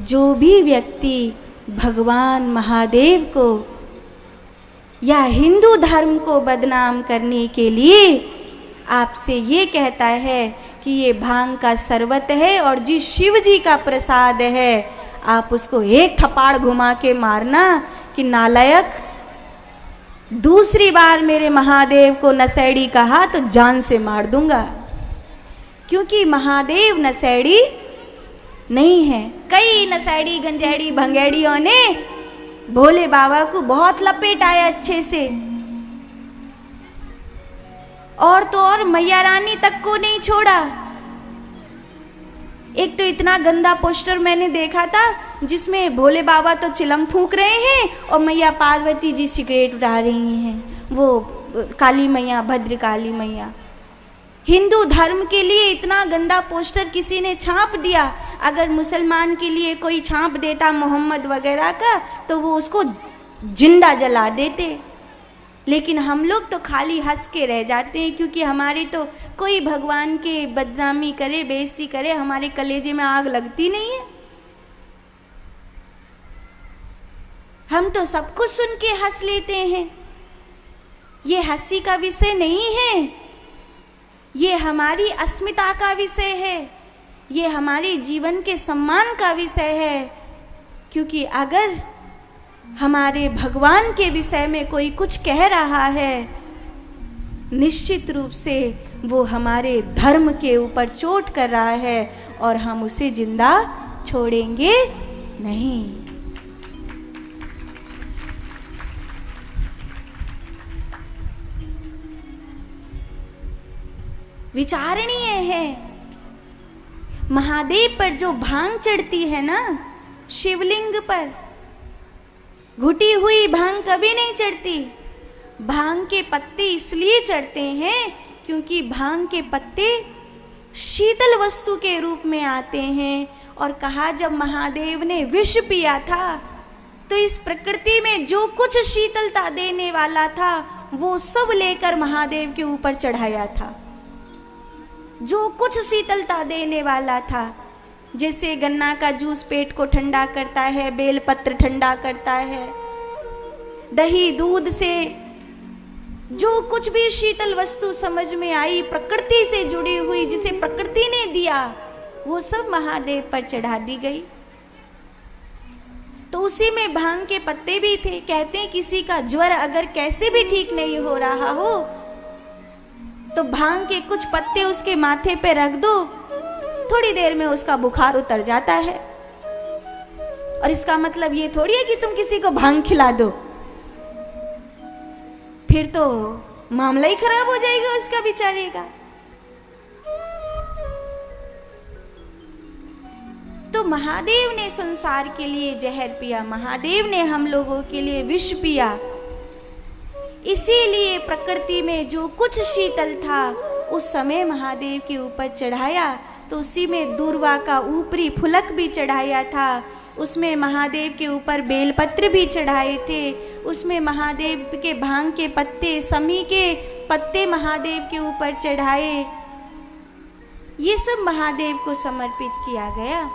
जो भी व्यक्ति भगवान महादेव को या हिंदू धर्म को बदनाम करने के लिए आपसे ये कहता है कि ये भांग का शरबत है और जी शिव जी का प्रसाद है, आप उसको एक थप्पड़ घुमा के मारना कि नालायक, दूसरी बार मेरे महादेव को नशेड़ी कहा तो जान से मार दूंगा। क्योंकि महादेव नशेड़ी नहीं है। कई नशेड़ी गंजेड़ी भंगेड़ियों ने भोले बाबा को बहुत लपेटाया अच्छे से, और तो और मैया रानी तक को नहीं छोड़ा। एक तो इतना गंदा पोस्टर मैंने देखा था जिसमें भोले बाबा तो चिलम फूंक रहे हैं और मैया पार्वती जी सिगरेट उड़ा रही हैं, वो काली मैया, भद्र काली मैया। हिंदू धर्म के लिए इतना गंदा पोस्टर किसी ने छाप दिया। अगर मुसलमान के लिए कोई छाप देता मोहम्मद वगैरह का तो वो उसको जिंदा जला देते, लेकिन हम लोग तो खाली हंस के रह जाते हैं, क्योंकि हमारे तो कोई भगवान के बदनामी करे, बेइज्जती करे, हमारे कलेजे में आग लगती नहीं है। हम तो सब कुछ सुन के हंस लेते हैं। ये हंसी का विषय नहीं है, ये हमारी अस्मिता का विषय है, ये हमारे जीवन के सम्मान का विषय है। क्योंकि अगर हमारे भगवान के विषय में कोई कुछ कह रहा है, निश्चित रूप से वो हमारे धर्म के ऊपर चोट कर रहा है और हम उसे जिंदा छोड़ेंगे नहीं। विचारणीय है। महादेव पर जो भांग चढ़ती है ना, शिवलिंग पर घुटी हुई भांग कभी नहीं चढ़ती। भांग के पत्ते इसलिए चढ़ते हैं क्योंकि भांग के पत्ते शीतल वस्तु के रूप में आते हैं। और कहा जब महादेव ने विष पिया था तो इस प्रकृति में जो कुछ शीतलता देने वाला था वो सब लेकर महादेव के ऊपर चढ़ाया था। जो कुछ शीतलता देने वाला था, जैसे गन्ना का जूस पेट को ठंडा करता है, बेलपत्र ठंडा करता है, दही दूध से जो कुछ भी शीतल वस्तु समझ में आई, प्रकृति से जुड़ी हुई, जिसे प्रकृति ने दिया, वो सब महादेव पर चढ़ा दी गई। तो उसी में भांग के पत्ते भी थे। कहते हैं किसी का ज्वर अगर कैसे भी ठीक नहीं हो रहा हो तो भांग के कुछ पत्ते उसके माथे पे रख दो, थोड़ी देर में उसका बुखार उतर जाता है। और इसका मतलब ये थोड़ी है कि तुम किसी को भांग खिला दो, फिर तो मामला ही खराब हो जाएगा उसका बेचारे का। तो महादेव ने संसार के लिए जहर पिया, महादेव ने हम लोगों के लिए विष पिया। इसीलिए प्रकृति में जो कुछ शीतल था उस समय महादेव के ऊपर चढ़ाया। तो उसी में दूर्वा का ऊपरी फुलक भी चढ़ाया था, उसमें महादेव के ऊपर बेलपत्र भी चढ़ाए थे, उसमें महादेव के भांग के पत्ते, समी के पत्ते महादेव के ऊपर चढ़ाए। ये सब महादेव को समर्पित किया गया।